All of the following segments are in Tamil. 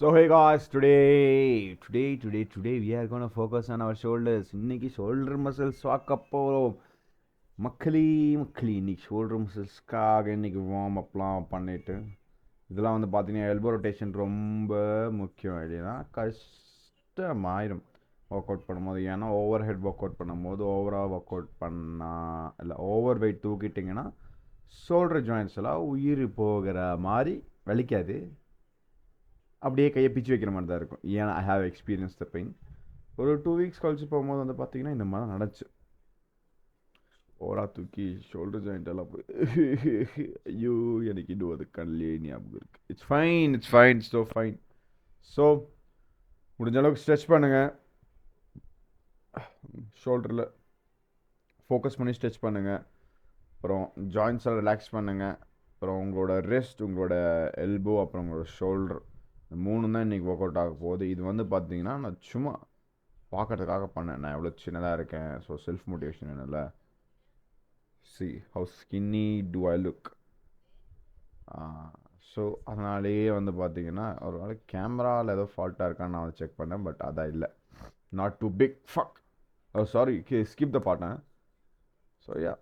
So hey guys, today we are gonna focus on our shoulders. இன்னைக்கு shoulder muscles பார்க்க போறோம். மக்களே இன்னைக்கு shoulder musclesக்காக இன்னைக்கு வார்ம் அப்லாம் பண்ணிட்டு இதெல்லாம் வந்து பார்த்தீங்கன்னா எல்போ ரொட்டேஷன் ரொம்ப முக்கியம் இல்லைன்னா கஷ்டமாயிரும் ஒர்க் அவுட் பண்ணும்போது. ஏன்னா ஓவர் ஹெட் ஒர்க் அவுட் பண்ணும்போது ஓவராக ஒர்க் அவுட் பண்ணால் இல்லை ஓவர் வெயிட் தூக்கிட்டிங்கன்னா ஷோல்டர் ஜாயின்ஸ் எல்லாம் உயிர் போகிற மாதிரி வலிக்காது, அப்படியே கையை பிச்சு வைக்கிற மாதிரி தான் இருக்கும். ஏன்னா I have experience the pain. ஒரு 2 வீக்ஸ் கழிச்சு போகும்போது வந்து பார்த்தீங்கன்னா இந்த மாதிரி நடந்துச்சு. ஓரா தூக்கி ஷோல்டர் ஜாயிண்ட் எல்லாம் போய் ஐயோ எனக்கு இன்னும் அது கண்ணிலே ஞாபகம் இருக்குது. It's fine. ஸோ முடிஞ்ச அளவுக்கு ஸ்ட்ரெச் பண்ணுங்கள். ஷோல்டரில் ஃபோக்கஸ் பண்ணி ஸ்ட்ரெச் பண்ணுங்கள். அப்புறம் ஜாயின்ஸை ரிலாக்ஸ் பண்ணுங்கள். அப்புறம் உங்களோட ரெஸ்ட், உங்களோட எல்போ, அப்புறம் உங்களோட ஷோல்டர், இந்த 3 தான் இன்றைக்கி ஒர்க் அவுட் ஆக போகுது. இது வந்து பார்த்தீங்கன்னா நான் சும்மா பார்க்கறதுக்காக பண்ணேன். நான் எவ்வளோ சின்னதாக இருக்கேன், ஸோ செல்ஃப் மோட்டிவேஷன் என்னல. See how skinny to I look. So அதனாலேயே வந்து பார்த்தீங்கன்னா ஒரு நாள் கேமராவில் ஏதோ ஃபால்ட்டாக இருக்கான்னு நான் வந்து செக் பண்ணேன். பட் அதான் இல்லை, not too big fuck. Sorry, skip the பாட்டேன். ஸோ யா,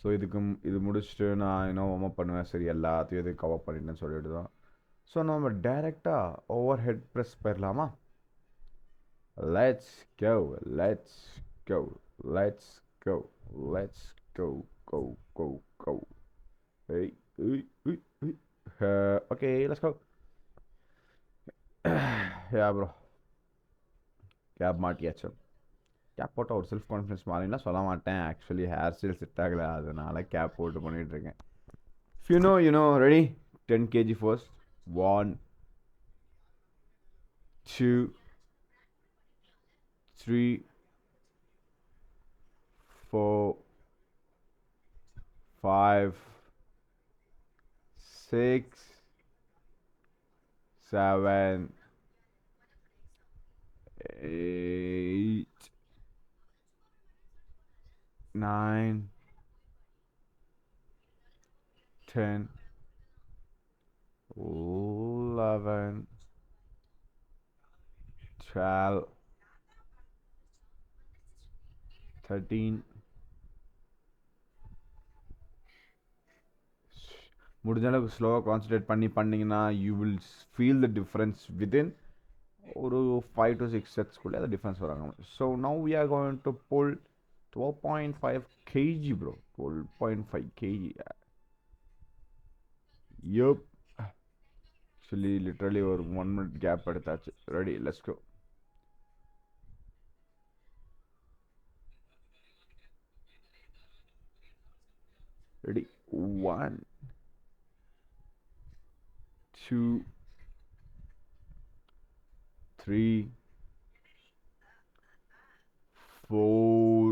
ஸோ இது முடிச்சுட்டு நான் இன்னும் வார்ம் அப் பண்ணுவேன். சரி, எல்லாத்தையும் இது கவர் பண்ணிட்டேன்னு சொல்லிட்டு தான். ஸோ நம்ம டைரெக்டாக ஓவர் ஹெட் ப்ரெஸ் போயிடலாமா? Let's go let's go let's go let's go go go go. Okay, let's go. Yeah bro, cap மாட்டியாச்சு. கேப் போட்டால் ஒரு செல்ஃப் கான்ஃபிடன்ஸ் மாதிரினா சொல்ல மாட்டேன். ஆக்சுவலி ஹேர் ஸ்டைல் செட் ஆகலை, அதனால கேப் போட்டு பண்ணிகிட்ருக்கேன். You know ready. 10 kg first. 1 2 3 4 5 6 7 8 9 10 11 12 13. முடிஞ்ச அளவுக்கு ஸ்லோவாக கான்சன்ட்ரேட் பண்ணிங்கன்னா you will feel the difference within ஒரு 5 to 6 செட்ஸ்குள்ளே அந்த டிஃப்ரென்ஸ் வராங்க. So now we are going to pull 12.5 kg bro. 12.5 kg. Yup. Actually literally ஒரு 1 minute கேப் எடுத்தாச்சு. Ready, let's go. Ready. 1 2 3 4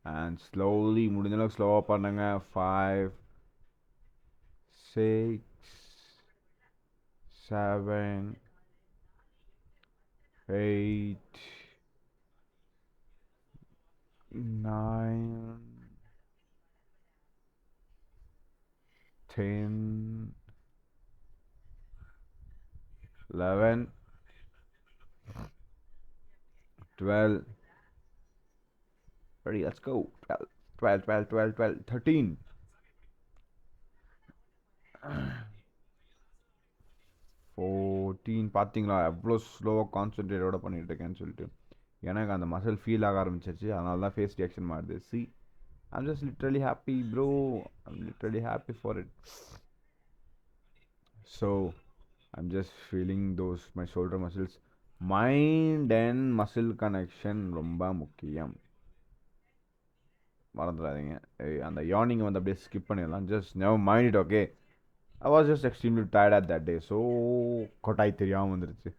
and slowly முடிஞ்ச அளவுக்கு ஸ்லோவாக பண்ணுங்க. 5 6 7 8 9 10 11 12. Ready, let's go. 12 13 14. பார்த்தீங்களா எவ்வளோ ஸ்லோவாக கான்சன்ட்ரேட்டோட பண்ணிட்டு இருக்கேன்னு சொல்லிட்டு எனக்கு அந்த மசில் ஃபீல் ஆக ஆரம்பிச்சிச்சு. அதனால தான் ஃபேஸ் ரியாக்ஷன் மாறுது. C, I'm just literally happy bro. I'm literally happy for it. So I'm just feeling those my shoulder muscles. Mind and muscle connection ரொம்ப முக்கியம், மறந்துடாதீங்க. அந்த யார்னிங் வந்து அப்படியே ஸ்கிப் பண்ணிடலாம். Just never mind it. Okay, I was just extremely tired at that day. So கொட்டாய் தெரியாமல் வந்துருச்சு.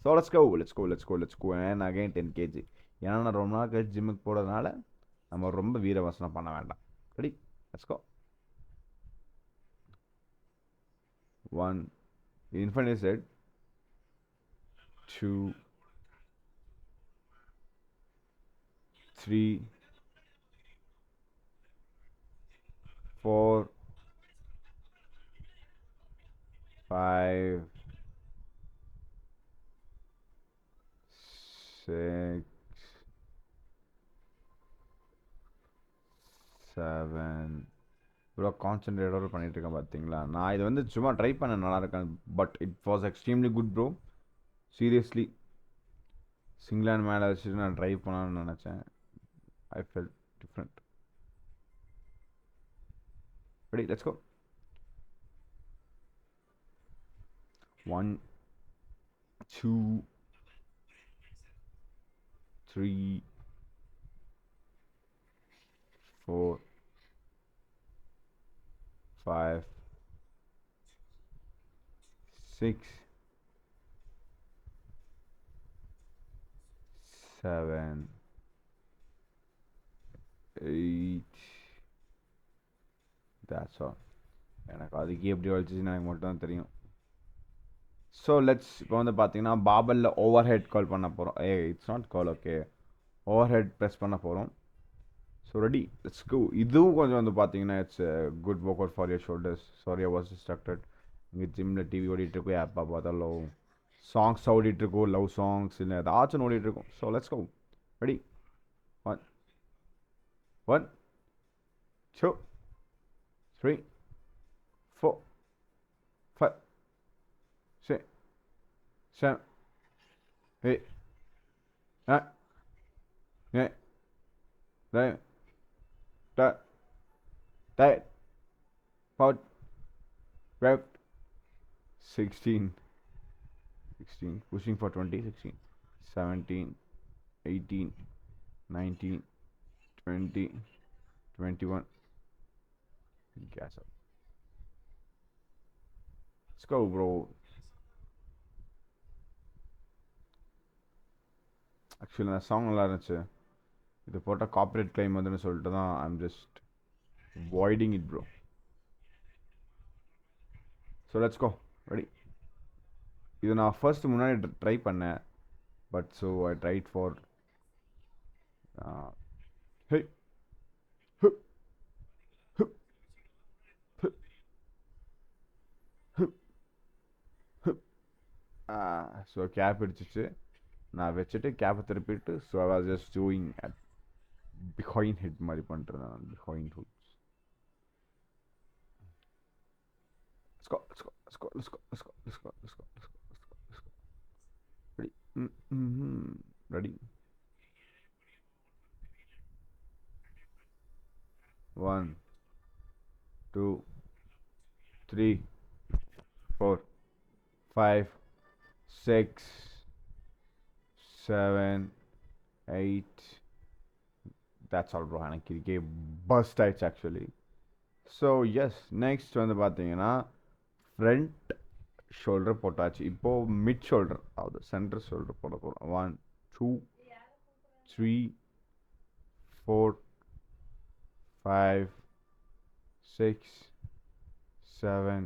So let's go and again 10 kg. ஏன்னா நான் ரொம்ப நாள் கழிச்சு ஜிம்முக்கு போகிறதுனால நம்ம ரொம்ப வீரவசனம் பண்ண வேண்டாம். Ready, let's go. 1 infinity set. 2 3 4 5 6 7 இவ்வளோ கான்சன்ட்ரேட்டோட பண்ணிட்டு இருக்கேன் பார்த்தீங்களா. நான் இது வந்து சும்மா ட்ரை பண்ண நல்லா இருக்கேன். But it was extremely good bro. Seriously சிங்கிளான் மேலே வச்சுட்டு நான் ட்ரை பண்ணலான்னு நினச்சேன். I fell different. Ready, let's go. 1 2 3 4 5 6 7 8. That's all. எனக்கு அதுக்கு எப்படி வலிச்சிச்சுன்னு எனக்கு மட்டும் தான் தெரியும். ஸோ லெட்ஸ் இப்போ வந்து பார்த்தீங்கன்னா பாபலில் ஓவர் ஹெட் கால் பண்ண போகிறோம். It's not curl, okay, over head press பண்ண போகிறோம். So ready, let's go. இதுவும் கொஞ்சம் வந்து பார்த்தீங்கன்னா it's good work out for your shoulders. Sorry, I was distracted. இங்கே ஜிம்மில் டிவி ஓடிட்டுருக்கோம், எப்போ பார்த்தாலும் சாங்ஸ் ஓடிட்டுருக்கோம், லவ் சாங்ஸ் இல்லை ஏதாச்சும் ஓடிட்டுருக்கோம். So let's go. Ready, 1 1 2 3 4 5 6 7 8 9 10 11 12 13 14 15 16 pushing for 20, 16 17 18 19 20 21. Gas up. Let's go, bro. Actually அந்த சாங் நல்லா இருந்துச்சு. இது போட்டால் காப்பரேட் கிளைம் வந்துன்னு சொல்லிட்டு தான் I'm just avoiding it bro. So let's go. Ready. இது நான் ஃபர்ஸ்ட் முன்னாடி ட்ரை பண்ணேன். But so I tried for hey so cap அடிச்சிச்சு. நான் வச்சுட்டு கேப்பை திருப்பிட்டு so I was just doing at behind hit மாதிரி பண்ணுறேன் நான். Behind hoods. Let's go, let's go, let's go, let's go, let's go, let's go, let's go, let's go, let's go, let's go. Ready? Ready? 1 2 3 4 5 6 7 8. That's all bro. எனக்கு இதுக்கே பஸ்ட் ஆயிடுச்சு ஆக்சுவலி. ஸோ எஸ், நெக்ஸ்ட் வந்து பார்த்தீங்கன்னா ஃப்ரண்ட் ஷோல்டர் போட்டாச்சு. இப்போது மிட் ஷோல்டர், அதாவது சென்டர் ஷோல்டர் போட போகிறோம். 1 2 3 4 5 6 7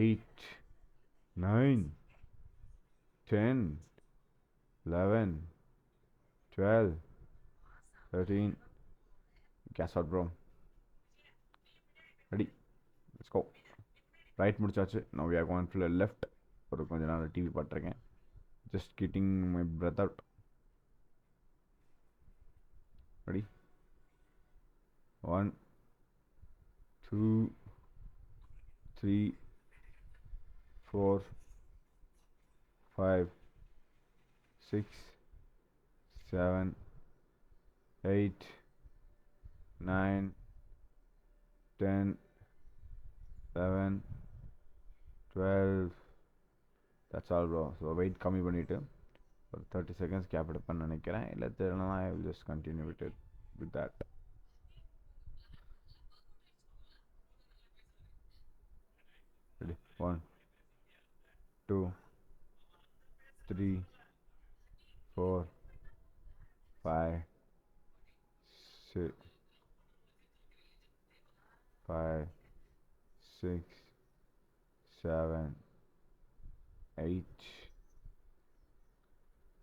8 9 10 11 12 13. Guess what bro? Ready? Let's go. Right முடிச்சாச்சு. now we are going to the left. ஒரு கொஞ்ச நேரம் டிவி பார்த்துருக்கேன். just getting my breath out. ready? 1 2 3 4 5 6 7 8 9 10 11 12. that's all bro. So weight கம்மி பண்ணிவிட்டு ஒரு 30 seconds கேப் எடுப்பேன்னு நினைக்கிறேன். இல்லை தெரியலனா I will just continue with that. Ready? 1 2 3 4 5 6 5 6 7 8.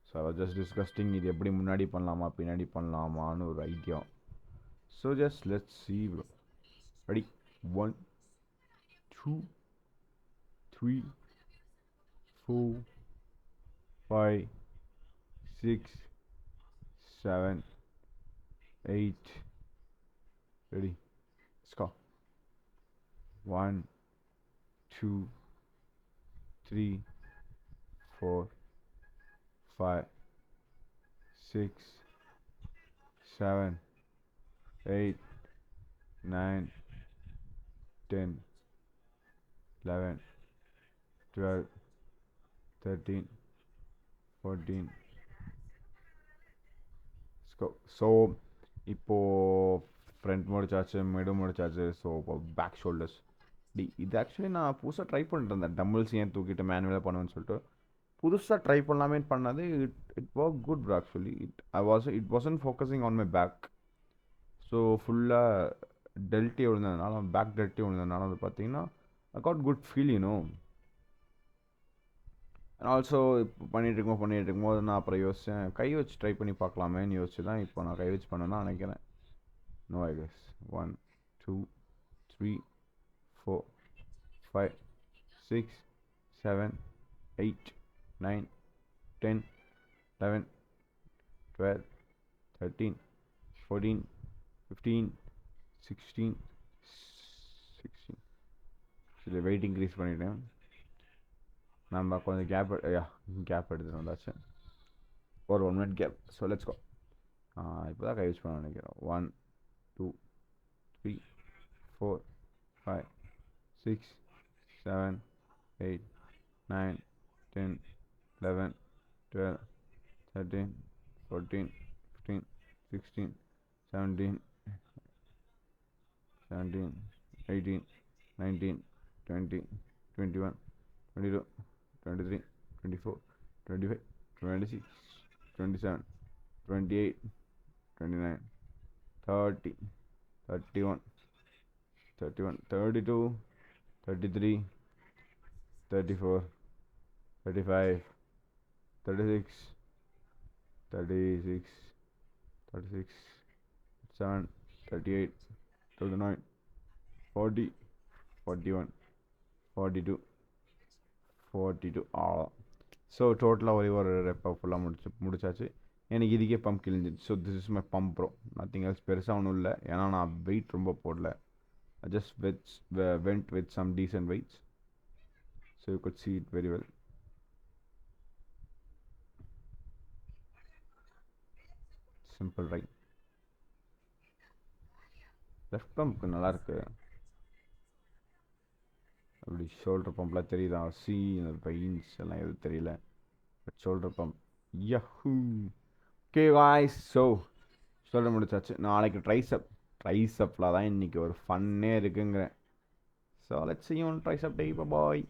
So I was just disgusting இது எப்படி முன்னாடி பண்ணலாமா பின்னாடி பண்ணலாமான்னு ஒரு idea. So just let's see bro. Ready? 1, 2, 3, 4, 5, 6, 7, 8. Ready? Let's go. 1, 2, 3, 4, 5, 6, 7, 8, 9, 10, 11, 12, 13, 14. Let's go. So இப்போது ஃப்ரண்ட் முடிச்சாச்சு, மிடு முடிச்சாச்சு. ஸோ இப்போ பேக் ஷோல்டர்ஸ். இது ஆக்சுவலி நான் புதுசாக ட்ரை பண்ணிட்டு இருந்தேன். டம்பிள்ஸ் ஏன் தூக்கிட்டு மேனுவலாக பண்ணுவேன்னு சொல்லிட்டு புதுசாக ட்ரை பண்ணலாமே பண்ணது. It work good bro. Actually it wasn't focusing on my back. So ஃபுல்லாக டெல்ட்டி விழுந்ததுனால, பேக் டெல்ட்டி விழுந்ததுனால வந்து பார்த்தீங்கன்னா I got good feel you know. Also இப்போ பண்ணிகிட்டு இருக்கும்போது நான் அப்புறம் யோசித்தேன், கை வச்சு ட்ரை பண்ணி பார்க்கலாமேன்னு யோசிச்சு தான் இப்போ நான் கை வச்சு பண்ணேன்னு நினைக்கிறேன். No I guess 1, 2, 3, 4, 5, 6, 7, 8, 9, 10, 11, 12, 13, 14, 15, 16. இதில் வெயிட் இன்க்ரீஸ் பண்ணிவிட்டேன். நம்ம கொஞ்சம் கேப் எடுத்துகிட்டு வந்தாச்சு. ஒரு 1 minute gap. So let's go. இப்போ தான் கை யூஸ் பண்ண நினைக்கிறோம். 1, 2, 3, 4, 5, 6, 7, 8, 9, 10, 11, 12, 13, 14, 15, 16, 17, 18, 19, 20, 21, 22, 23, 24, 25, 26, 27, 28, 29, 30, 31, 32, 33, 34, 35, 36, 37, 38, 39, 40, 41, 42, 42. அவ்வளோதான். ஸோ டோட்டலாக ஒரு ரெப்பை ஃபுல்லாக முடிச்சாச்சு. எனக்கு இதுக்கே பம்ப் கிழிஞ்சிச்சு. So this is my pump bro. Nothing else. பெருசாக ஒன்றும் இல்லை, ஏன்னா நான் வெயிட் ரொம்ப போடல. I just went with some decent weights, so you could see it very well. Simple, right? Left பம்ப்க்கு நல்லா இருக்கு. அப்படி ஷோல்டர் பம்ப்லாம் தெரியுதா? இந்த பெயின்ஸ் எல்லாம் எதுவும் தெரியல. But shoulder pump yahoo. Okay guys, so shoulder முடிச்சாச்சு. நாளைக்கு ட்ரைசப்பில் தான் இன்றைக்கி ஒரு ஃபன்னே இருக்குங்கிறேன். So let's see you on tricep day. Bye bye.